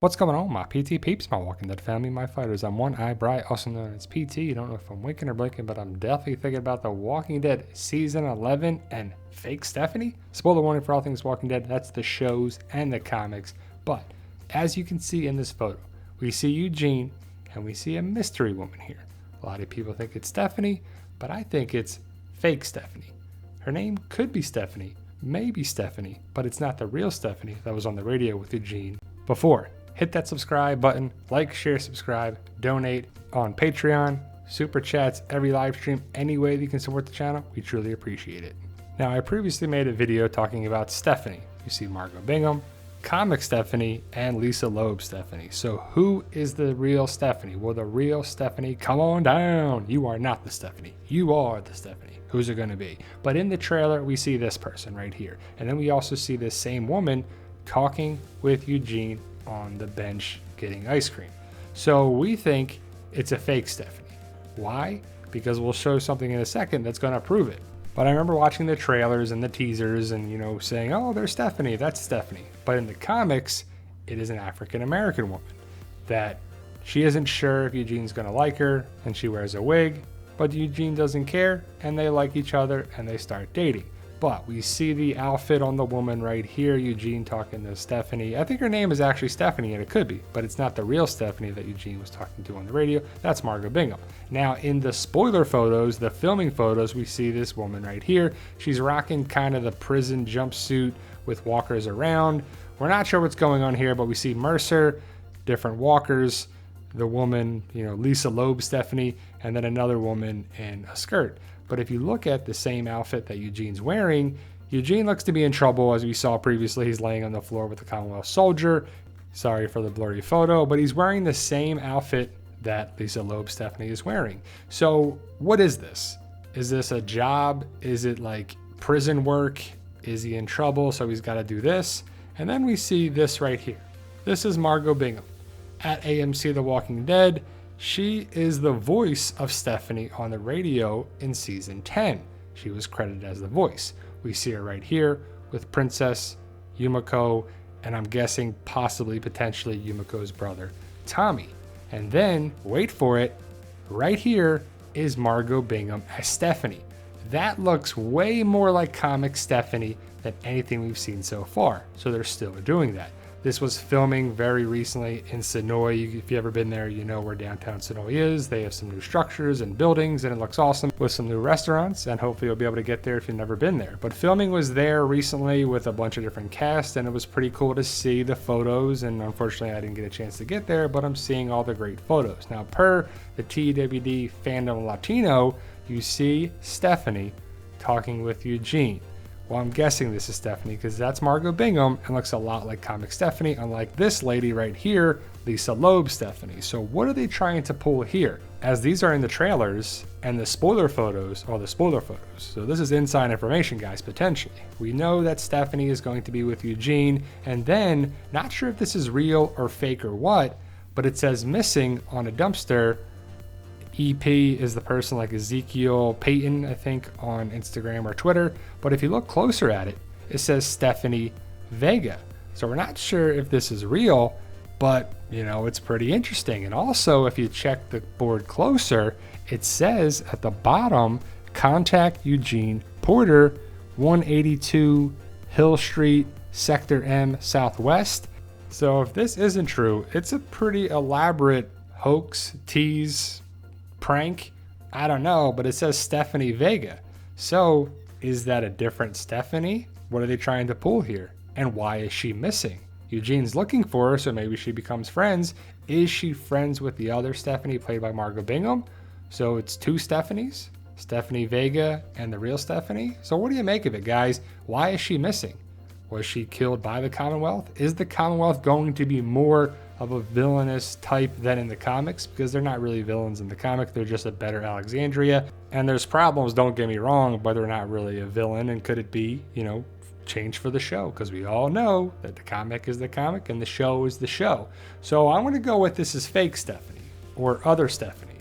What's going on, my PT peeps, my Walking Dead family, my fighters? I'm One Eye Bright, also known as PT. You don't know if I'm winking or blinking, but I'm definitely thinking about The Walking Dead Season 11 and fake Stephanie. Spoiler warning for all things Walking Dead, that's the shows and the comics. But as you can see in this photo, we see Eugene and we see a mystery woman here. A lot of people think it's Stephanie, but I think it's fake Stephanie. Her name could be Stephanie, maybe Stephanie, but it's not the real Stephanie that was on the radio with Eugene before. Hit that subscribe button, like, share, subscribe, donate on Patreon, super chats, every live stream, any way that you can support the channel. We truly appreciate it. Now, I previously made a video talking about Stephanie. You see Margot Bingham, comic Stephanie, and Lisa Loeb Stephanie. So who is the real Stephanie? Well, the real Stephanie, come on down. You are not the Stephanie. You are the Stephanie. Who's it going to be? But in the trailer, we see this person right here. And then we also see this same woman talking with Eugene on the bench getting ice cream. So we think it's a fake Stephanie. Why? Because we'll show something in a second that's going to prove it. But I remember watching the trailers and the teasers and, saying, oh, there's Stephanie, that's Stephanie. But in the comics, it is an African-American woman that she isn't sure if Eugene's going to like her, and she wears a wig, but Eugene doesn't care, and they like each other, and they start dating. But we see the outfit on the woman right here, Eugene talking to Stephanie. I think her name is actually Stephanie, and it could be, but it's not the real Stephanie that Eugene was talking to on the radio. That's Margot Bingham. Now, in the spoiler photos, the filming photos, we see this woman right here. She's rocking kind of the prison jumpsuit with walkers around. We're not sure what's going on here, but we see Mercer, different walkers, the woman, Lisa Loeb Stephanie, and then another woman in a skirt. But if you look at the same outfit that Eugene's wearing, Eugene looks to be in trouble. As we saw previously, he's laying on the floor with a Commonwealth soldier. Sorry for the blurry photo, but he's wearing the same outfit that Lisa Loeb Stephanie is wearing. So what is this? Is this a job? Is it like prison work? Is he in trouble, so he's got to do this? And then we see this right here. This is Margot Bingham at AMC The Walking Dead. She is the voice of Stephanie on the radio in season 10. She was credited as the voice. We see her right here with Princess, Yumiko, and I'm guessing possibly, potentially Yumiko's brother, Tommy. And then, wait for it, right here is Margot Bingham as Stephanie. That looks way more like comic Stephanie than anything we've seen so far. So they're still doing that. This was filming very recently in Sonoy. If you've ever been there, you know where downtown Sonoy is. They have some new structures and buildings, and it looks awesome with some new restaurants, and hopefully you'll be able to get there if you've never been there. But filming was there recently with a bunch of different casts, and it was pretty cool to see the photos, and unfortunately I didn't get a chance to get there, but I'm seeing all the great photos. Now, per the TWD Fandom Latino, you see Stephanie talking with Eugene. Well, I'm guessing this is Stephanie because that's Margot Bingham and looks a lot like comic Stephanie, unlike this lady right here, Lisa Loeb Stephanie. So what are they trying to pull here? As these are in the trailers and the spoiler photos are the spoiler photos. So this is inside information, guys, potentially. We know that Stephanie is going to be with Eugene, and then, not sure if this is real or fake or what, but it says missing on a dumpster. EP is the person like Ezekiel Payton, I think, on Instagram or Twitter. But if you look closer at it, it says Stephanie Vega. So we're not sure if this is real, but it's pretty interesting. And also, if you check the board closer, it says at the bottom, contact Eugene Porter, 182 Hill Street, Sector M Southwest. So if this isn't true, it's a pretty elaborate hoax, tease, prank. I don't know, but it says Stephanie Vega. So is that a different Stephanie? What are they trying to pull here? And why is she missing? Eugene's looking for her, so maybe she becomes friends. Is she friends with the other Stephanie played by Margot Bingham? So it's two Stephanies, Stephanie Vega and the real Stephanie. So what do you make of it, guys? Why is she missing? Was she killed by the Commonwealth? Is the Commonwealth going to be more of a villainous type than in the comics? Because they're not really villains in the comic, they're just a better Alexandria. And there's problems, don't get me wrong, but they're not really a villain. And could it be, change for the show? Because we all know that the comic is the comic and the show is the show. So I'm going to go with this is fake Stephanie or other Stephanie.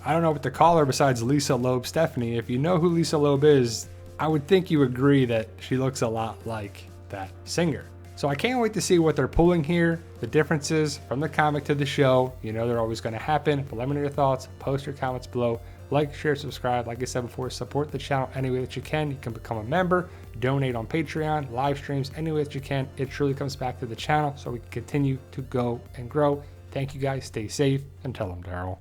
I don't know what to call her besides Lisa Loeb Stephanie. If you know who Lisa Loeb is, I would think you agree that she looks a lot like that singer. So I can't wait to see what they're pulling here, the differences from the comic to the show. You know they're always going to happen, but let me know your thoughts. Post your comments below. Like, share, subscribe. Like I said before, support the channel any way that you can. You can become a member, donate on Patreon, live streams, any way that you can. It truly comes back to the channel so we can continue to go and grow. Thank you guys. Stay safe and tell them Daryl.